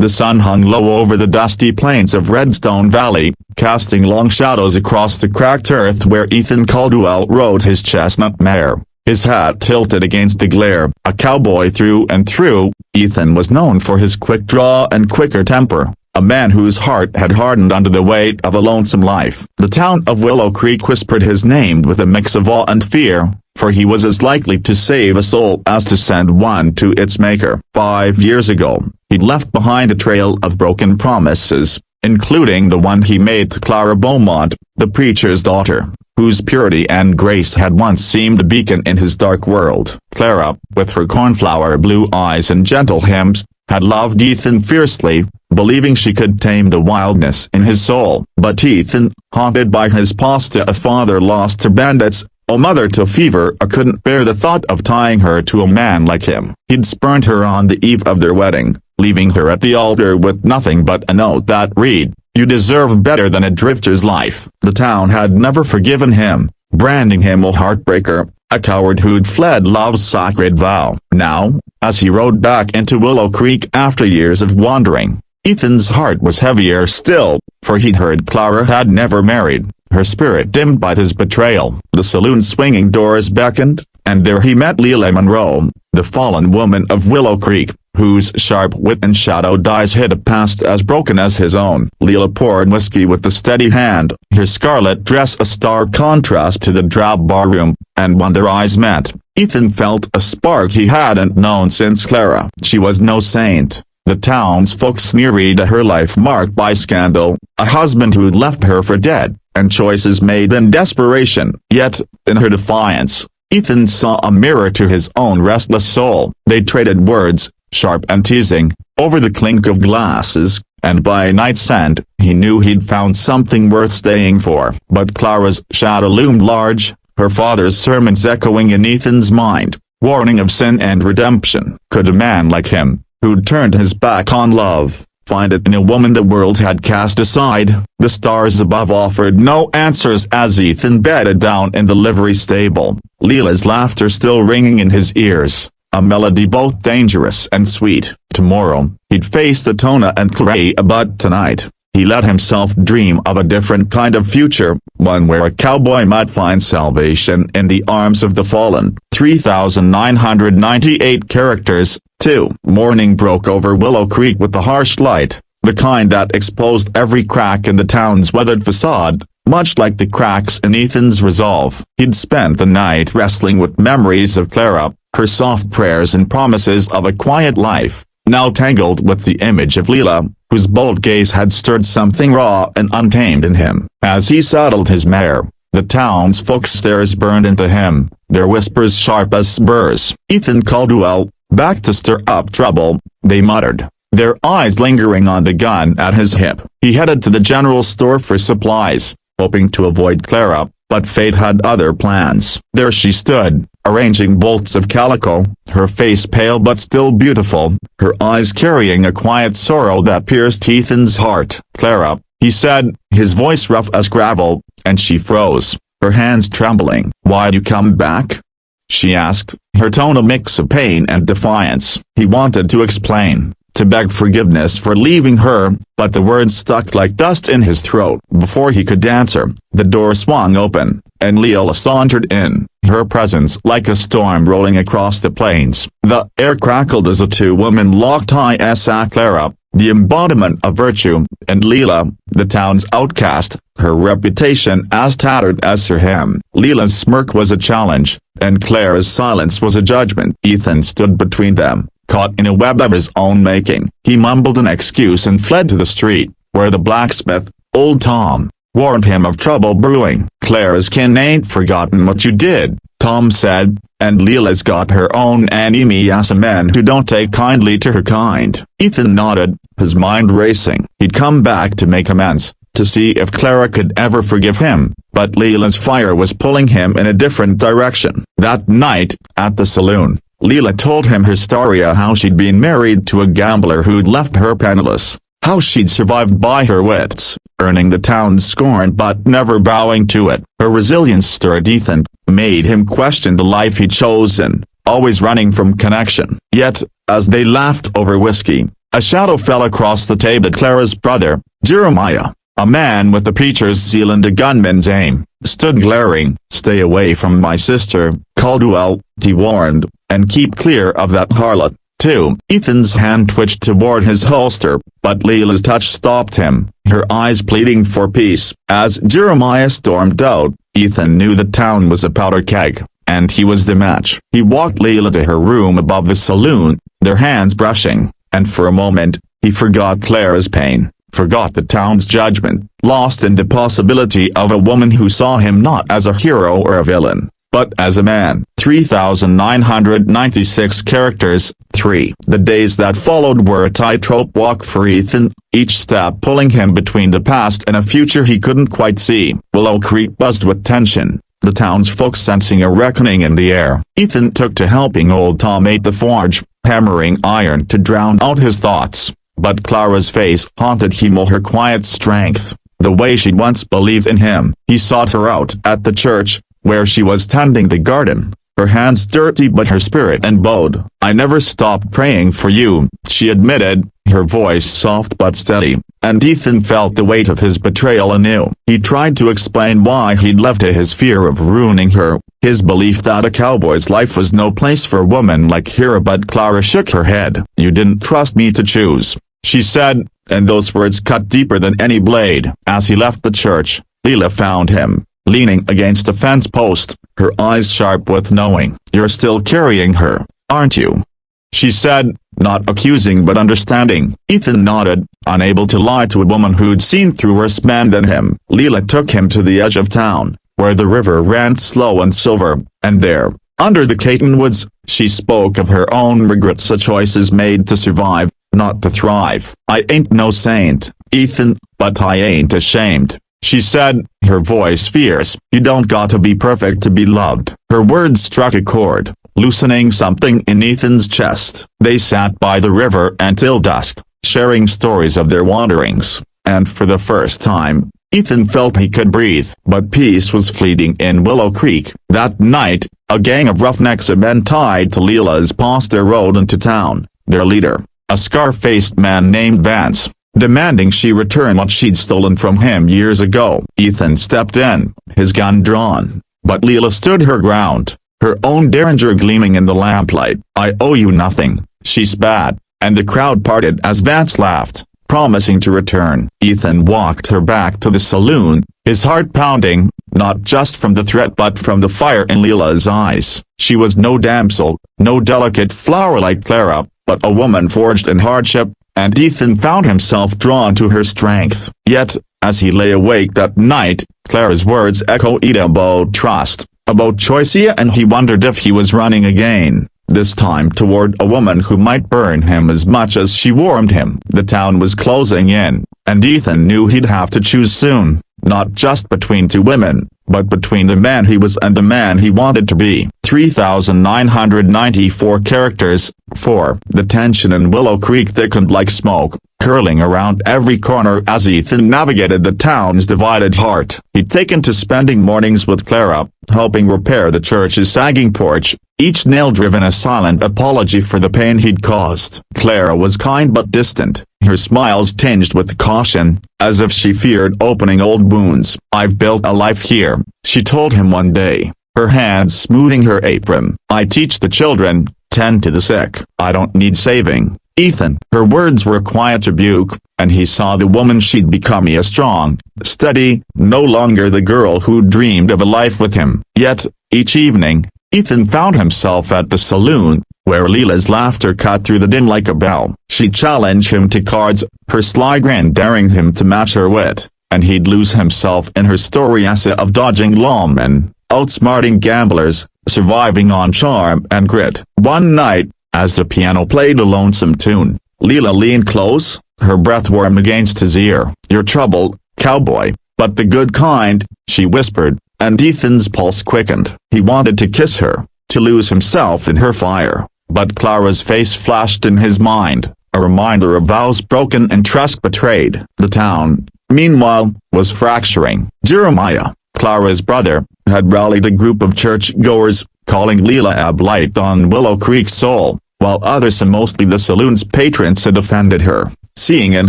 The sun hung low over the dusty plains of Redstone Valley, casting long shadows across the cracked earth where Ethan Caldwell rode his chestnut mare, his hat tilted against the glare. A cowboy through and through, Ethan was known for his quick draw and quicker temper, a man whose heart had hardened under the weight of a lonesome life. The town of Willow Creek whispered his name with a mix of awe and fear, for he was as likely to save a soul as to send one to its maker. 5 years ago, he'd left behind a trail of broken promises, including the one he made to Clara Beaumont, the preacher's daughter, whose purity and grace had once seemed a beacon in his dark world. Clara, with her cornflower blue eyes and gentle hymns, had loved Ethan fiercely, believing she could tame the wildness in his soul. But Ethan, haunted by his past, a father lost to bandits, a mother to fever, couldn't bear the thought of tying her to a man like him. He'd spurned her on the eve of their wedding, leaving her at the altar with nothing but a note that read, "You deserve better than a drifter's life." The town had never forgiven him, branding him a heartbreaker, a coward who'd fled love's sacred vow. Now, as he rode back into Willow Creek after years of wandering, Ethan's heart was heavier still, for he'd heard Clara had never married, her spirit dimmed by his betrayal. The saloon's swinging doors beckoned, and there he met Leila Monroe, the fallen woman of Willow Creek, whose sharp wit and shadowed eyes hid a past as broken as his own. Leila poured whiskey with a steady hand, her scarlet dress a stark contrast to the drab barroom, and when their eyes met, Ethan felt a spark he hadn't known since Clara. She was no saint. The townsfolk sneered at her life marked by scandal, a husband who'd left her for dead, and choices made in desperation. Yet, in her defiance, Ethan saw a mirror to his own restless soul. They traded words, sharp and teasing, over the clink of glasses, and by night's end, he knew he'd found something worth staying for. But Clara's shadow loomed large, her father's sermons echoing in Ethan's mind, warning of sin and redemption. Could a man like him, who'd turned his back on love, find it in a woman the world had cast aside? The stars above offered no answers as Ethan bedded down in the livery stable, Leila's laughter still ringing in his ears, a melody both dangerous and sweet. Tomorrow, he'd face the Tona and Clay, but tonight, he let himself dream of a different kind of future, one where a cowboy might find salvation in the arms of the fallen. 3,998 characters. 2. Morning broke over Willow Creek with a harsh light, the kind that exposed every crack in the town's weathered facade, much like the cracks in Ethan's resolve. He'd spent the night wrestling with memories of Clara, her soft prayers and promises of a quiet life, now tangled with the image of Leila, whose bold gaze had stirred something raw and untamed in him. As he saddled his mare, the townsfolk's stares burned into him, their whispers sharp as spurs. "Ethan Caldwell, back to stir up trouble," they muttered, their eyes lingering on the gun at his hip. He headed to the general store for supplies, hoping to avoid Clara, but fate had other plans. There she stood, arranging bolts of calico, her face pale but still beautiful, her eyes carrying a quiet sorrow that pierced Ethan's heart. "Clara," he said, his voice rough as gravel, and she froze, her hands trembling. "Why'd you come back?" she asked, her tone a mix of pain and defiance. He wanted to explain, to beg forgiveness for leaving her, but the words stuck like dust in his throat. Before he could answer, the door swung open, and Leila sauntered in, her presence like a storm rolling across the plains. The air crackled as the two women locked eyes at Clara, the embodiment of virtue, and Leila, the town's outcast, her reputation as tattered as her hem. Leila's smirk was a challenge, and Clara's silence was a judgment. Ethan stood between them, caught in a web of his own making. He mumbled an excuse and fled to the street, where the blacksmith, old Tom, warned him of trouble brewing. "Clara's kin ain't forgotten what you did," Tom said, "and Leila's got her own enemy as a man who don't take kindly to her kind." Ethan nodded, his mind racing. He'd come back to make amends, to see if Clara could ever forgive him, but Leila's fire was pulling him in a different direction. That night, at the saloon, Leila told him her story of how she'd been married to a gambler who'd left her penniless, how she'd survived by her wits, earning the town's scorn but never bowing to it. Her resilience stirred Ethan, made him question the life he'd chosen, always running from connection. Yet, as they laughed over whiskey, A shadow fell across the table. Clara's brother, Jeremiah, a man with the preacher's seal and a gunman's aim, stood glaring. "Stay away from my sister, Caldwell," he warned, "and keep clear of that harlot, too." Ethan's hand twitched toward his holster, but Leela's touch stopped him, her eyes pleading for peace. As Jeremiah stormed out, Ethan knew the town was a powder keg, and he was the match. He walked Leela to her room above the saloon, their hands brushing, and for a moment, he forgot Clara's pain, forgot the town's judgment, lost in the possibility of a woman who saw him not as a hero or a villain, but as a man. 3,996 characters. 3. The days that followed were a tightrope walk for Ethan, each step pulling him between the past and a future he couldn't quite see. Willow Creek buzzed with tension, the townsfolk sensing a reckoning in the air. Ethan took to helping old Tom at the forge, hammering iron to drown out his thoughts. But Clara's face haunted him, all her quiet strength, the way she once believed in him. He sought her out at the church, where she was tending the garden, her hands dirty but her spirit unbowed. "I never stopped praying for you," she admitted, her voice soft but steady, and Ethan felt the weight of his betrayal anew. He tried to explain why he'd left to his fear of ruining her, his belief that a cowboy's life was no place for a woman like her, but Clara shook her head. "You didn't trust me to choose," she said, and those words cut deeper than any blade. As he left the church, Leela found him, leaning against a fence post, her eyes sharp with knowing. "You're still carrying her, aren't you?" she said, not accusing but understanding. Ethan nodded, unable to lie to a woman who'd seen through worse men than him. Leela took him to the edge of town, where the river ran slow and silver, and there, under the cottonwoods, she spoke of her own regrets, the choices made to survive, not to thrive. "I ain't no saint, Ethan, but I ain't ashamed," she said, her voice fierce. "You don't got to be perfect to be loved." Her words struck a chord, loosening something in Ethan's chest. They sat by the river until dusk, sharing stories of their wanderings, and for the first time, Ethan felt he could breathe. But peace was fleeting in Willow Creek. That night, a gang of roughnecks of men tied to Leela's poster rode into town, their leader, a scar-faced man named Vance, demanding she return what she'd stolen from him years ago. Ethan stepped in, his gun drawn, but Leela stood her ground, her own derringer gleaming in the lamplight. "I owe you nothing," she spat, and the crowd parted as Vance laughed, promising to return. Ethan walked her back to the saloon, his heart pounding, not just from the threat but from the fire in Leela's eyes. She was no damsel, no delicate flower like Clara, but a woman forged in hardship, and Ethan found himself drawn to her strength. Yet, as he lay awake that night, Clara's words echoed about trust, about choice, and he wondered if he was running again, this time toward a woman who might burn him as much as she warmed him. The town was closing in, and Ethan knew he'd have to choose soon, not just between two women, but between the man he was and the man he wanted to be. 3,994 characters. 4. The tension in Willow Creek thickened like smoke, curling around every corner as Ethan navigated the town's divided heart. He'd taken to spending mornings with Clara, helping repair the church's sagging porch, each nail driven a silent apology for the pain he'd caused. Clara was kind but distant, her smiles tinged with caution, as if she feared opening old wounds. "I've built a life here," she told him one day, her hands smoothing her apron. "I teach the children, tend to the sick. I don't need saving, Ethan." Her words were a quiet rebuke, and he saw the woman she'd become, a strong, steady, no longer the girl who dreamed of a life with him. Yet, each evening, Ethan found himself at the saloon, where Leela's laughter cut through the din like a bell. She'd challenge him to cards, her sly grin daring him to match her wit, and he'd lose himself in her story of dodging lawmen, outsmarting gamblers, surviving on charm and grit. One night, as the piano played a lonesome tune, Leela leaned close, her breath warm against his ear. "You're trouble, cowboy, but the good kind," she whispered, and Ethan's pulse quickened. He wanted to kiss her, to lose himself in her fire, but Clara's face flashed in his mind, a reminder of vows broken and trust betrayed. The town, meanwhile, was fracturing. Jeremiah, Clara's brother, had rallied a group of church-goers, calling Leela a blight on Willow Creek's soul. while others, and mostly the saloon's patrons, had offended her. Seeing in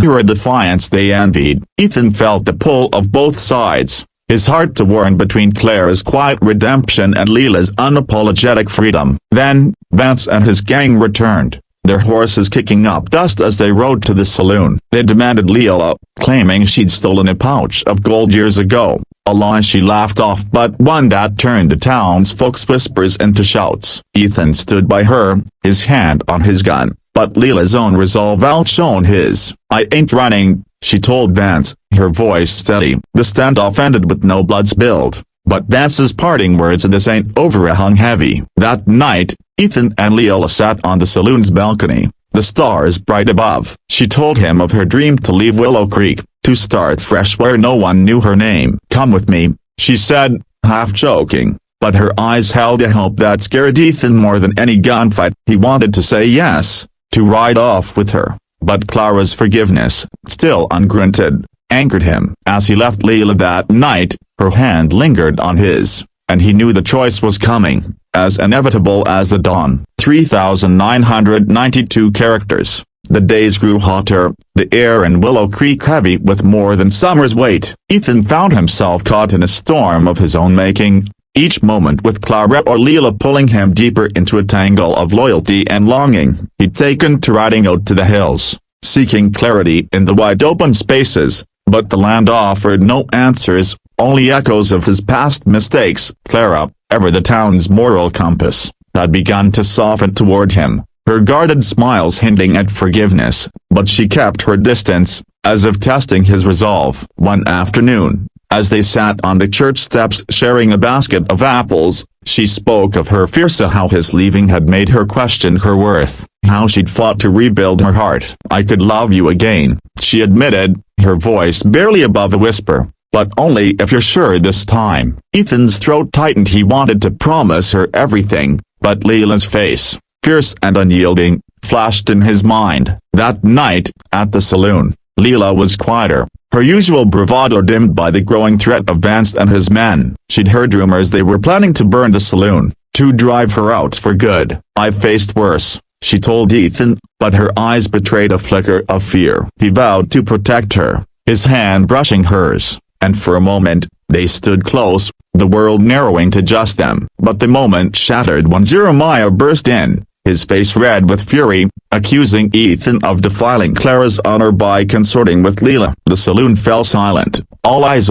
her a defiance they envied, Ethan felt the pull of both sides. His heart torn between Clara's quiet redemption and Leela's unapologetic freedom. Then, Vance and his gang returned, their horses kicking up dust as they rode to the saloon. They demanded Leela, claiming she'd stolen a pouch of gold years ago, a lie she laughed off but one that turned the townsfolk's whispers into shouts. Ethan stood by her, his hand on his gun, but Leela's own resolve outshone his. "I ain't running," she told Vance, her voice steady. The standoff ended with no blood spilled, but Vance's parting words, "This ain't over," hung heavy. That night, Ethan and Leela sat on the saloon's balcony, the stars bright above. She told him of her dream to leave Willow Creek, to start fresh where no one knew her name. "Come with me," she said, half joking, but her eyes held a hope that scared Ethan more than any gunfight. He wanted to say yes, to ride off with her, but Clara's forgiveness, still ungranted, anchored him. As he left Leela that night, her hand lingered on his, and he knew the choice was coming, as inevitable as the dawn. 3,992 characters. The days grew hotter, the air in Willow Creek heavy with more than summer's weight. Ethan found himself caught in a storm of his own making, each moment with Clara or Leela pulling him deeper into a tangle of loyalty and longing. He'd taken to riding out to the hills, seeking clarity in the wide-open spaces, but the land offered no answers, only echoes of his past mistakes. Clara, ever the town's moral compass, had begun to soften toward him, her guarded smiles hinting at forgiveness, but she kept her distance, as if testing his resolve. One afternoon, as they sat on the church steps sharing a basket of apples, she spoke of her fears, how his leaving had made her question her worth, how she'd fought to rebuild her heart. "I could love you again," she admitted, her voice barely above a whisper, "but only if you're sure this time." Ethan's throat tightened. He wanted to promise her everything, but Leela's face, fierce and unyielding, flashed in his mind. That night, at the saloon, Leela was quieter, her usual bravado dimmed by the growing threat of Vance and his men. She'd heard rumors they were planning to burn the saloon, to drive her out for good. "I've faced worse," she told Ethan, but her eyes betrayed a flicker of fear. He vowed to protect her, his hand brushing hers, and for a moment, they stood close, the world narrowing to just them. But the moment shattered when Jeremiah burst in, his face red with fury, accusing Ethan of defiling Clara's honor by consorting with Leela. The saloon fell silent, all eyes